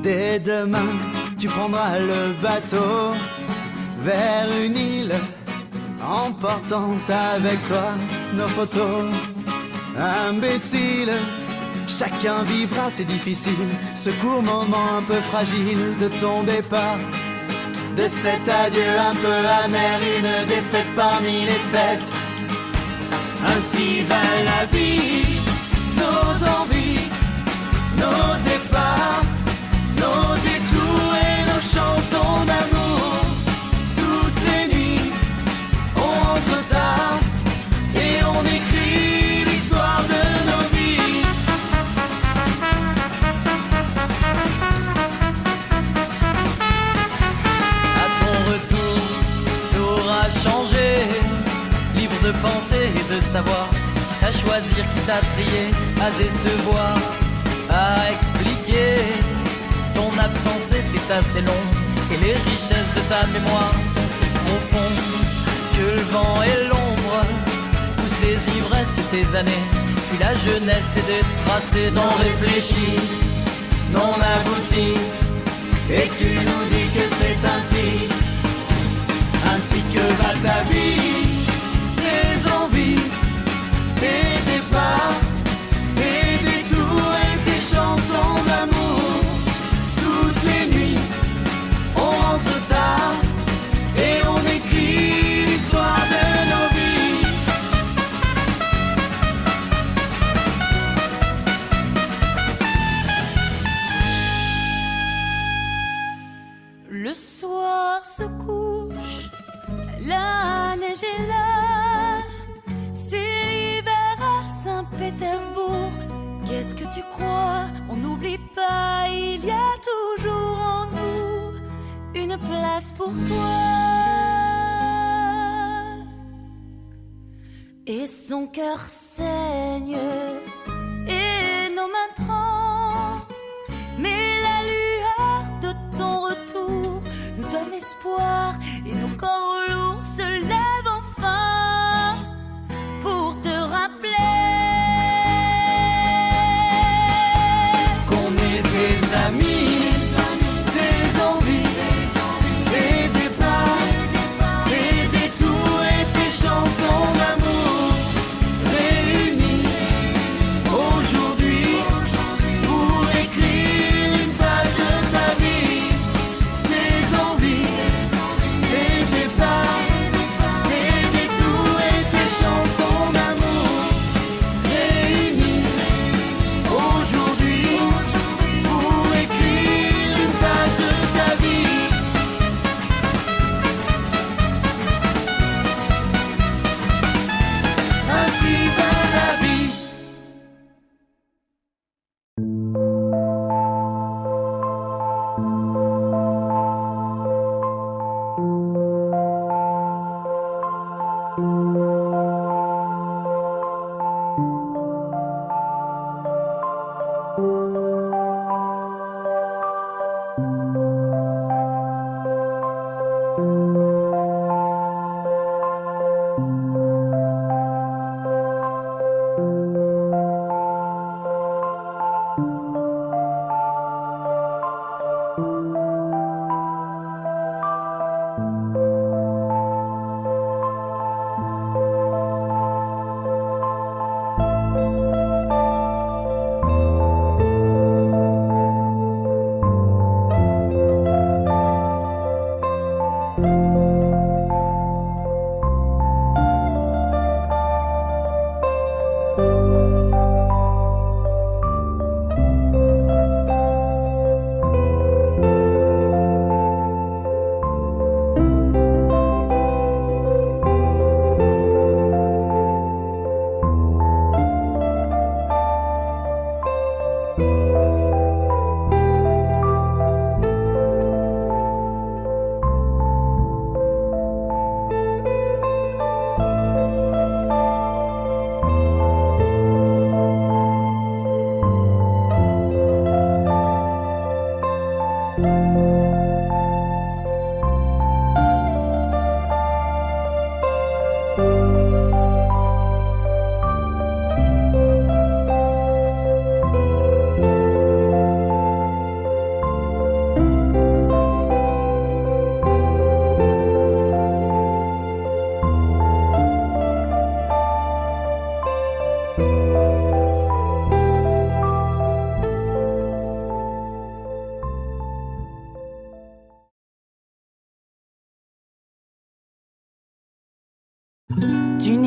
Dès demain, tu prendras le bateau vers une île, emportant avec toi nos photos. Imbécile, chacun vivra, c'est difficile, ce court moment un peu fragile de ton départ. De cet adieu un peu amer, une défaite parmi les fêtes. Ainsi va la vie, nos envies, nos départs, nos détours et nos chansons d'amour. Toutes les nuits, on rentre tard et on écrit l'histoire de nos vies. À ton retour, t'auras changé, libre de penser et de savoir qui t'a choisi, qui t'a trié, à décevoir, à expliquer. Ton absence était assez longue et les richesses de ta mémoire sont si profondes que le vent et l'ombre poussent les ivresses et tes années. Puis la jeunesse et des tracés Non réfléchi, non abouti, et tu nous dis que c'est ainsi. Ainsi que va ta vie, tes envies, tes départs, tes détours et tes chansons d'amour. Toutes les nuits, on rentre tard et on écrit l'histoire de nos vies. Le soir se couche, la neige est là. C'est l'hiver à Saint-Pétersbourg. Qu'est-ce que tu crois? On n'oublie pas, il y a toujours en nous une place pour toi. Et son cœur saigne et nos mains tremblent, mais la lueur de ton retour nous donne espoir et nos corps lourds se lèvent enfin pour te rappeler qu'on est des amis, tes envies, tes départs, tes détours et tes chansons d'amour réunis aujourd'hui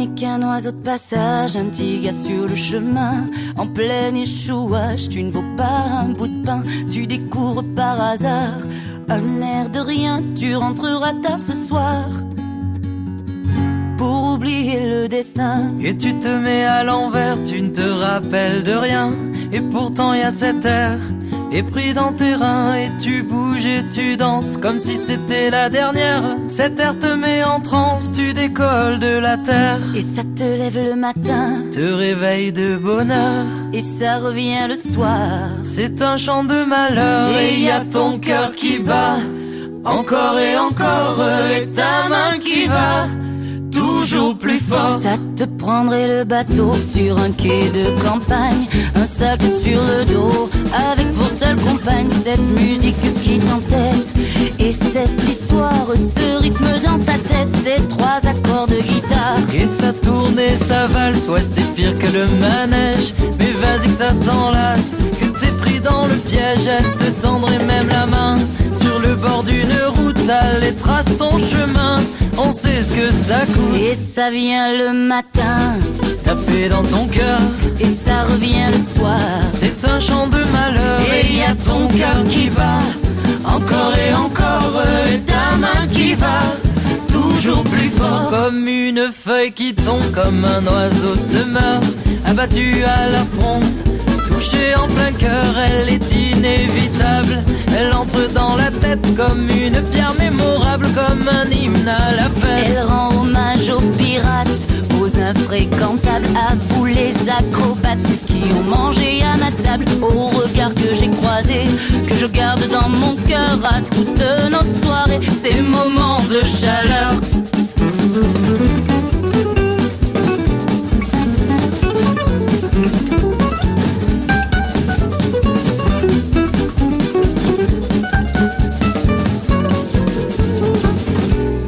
n'est qu'un oiseau de passage, un petit gars sur le chemin, en plein échouage. Tu ne vaux pas un bout de pain, tu découvres par hasard un air de rien. Tu rentreras tard ce soir pour oublier le destin. Et tu te mets à l'envers, tu ne te rappelles de rien. Et pourtant y a cet air épris dans tes reins. Et tu bouges et tu danses comme si c'était la dernière. Cet air te met en transe, tu décolles de la terre. Et ça te lève le matin, te réveille de bonheur. et ça revient le soir. C'est un chant de malheur. Et y a ton cœur qui bat encore et encore. Et ta main qui va toujours plus fort. Ça te prendrait le bateau sur un quai de campagne, un sac sur le dos, avec pour seule compagne cette musique qui t'entête. Et cette histoire, ce rythme dans ta tête, ces trois accords de guitare. Et ça tourne et ça valse, ouais c'est pire que le manège. Mais vas-y que ça t'enlace, que t'es pris dans le piège. Elle te tendrait même la main sur le bord d'une route. Elle trace ton chemin, on sait ce que ça coûte. Et ça vient le matin, taper dans ton cœur, et ça revient le soir. c'est un chant de malheur. Et y a ton cœur qui bat encore et encore, et ta main qui va toujours plus fort. Comme une feuille qui tombe, comme un oiseau se meurt, abattu à la fronde, touchée en plein cœur. Elle est inévitable, elle entre dans la tête comme une pierre mémorable, comme un hymne à la fête. Elle rend hommage aux pirates, aux infréquentables, à vous les acrobates, ceux qui ont mangé à ma table, aux regards que j'ai croisés, que je garde dans mon cœur à toutes nos soirées, ces moments de chaleur.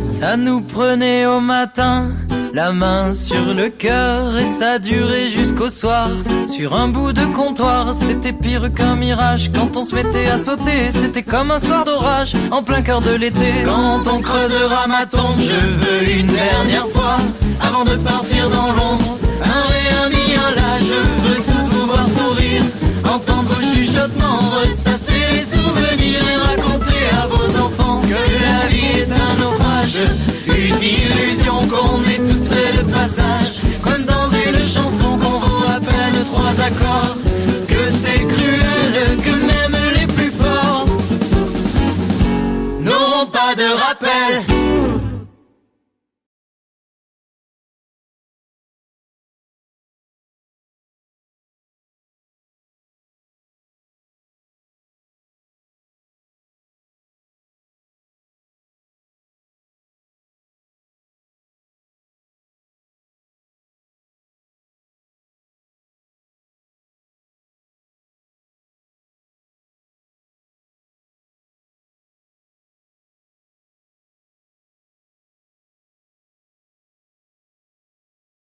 Ça nous prenait au matin, la main sur le cœur, et ça durait jusqu'au soir. Sur un bout de comptoir, c'était pire qu'un mirage. Quand on se mettait à sauter, c'était comme un soir d'orage, en plein cœur de l'été. Quand on creusera ma tombe, je veux une dernière fois, avant de partir dans l'ombre, un ré, un mi, un la. Je veux tous vous voir sourire, entendre vos chuchotements, ressasser les souvenirs et raconter à vos enfants que la vie est un naufrage, une illusion, qu'on est tous de passage, comme dans une chanson qu'on vaut à peine trois accords.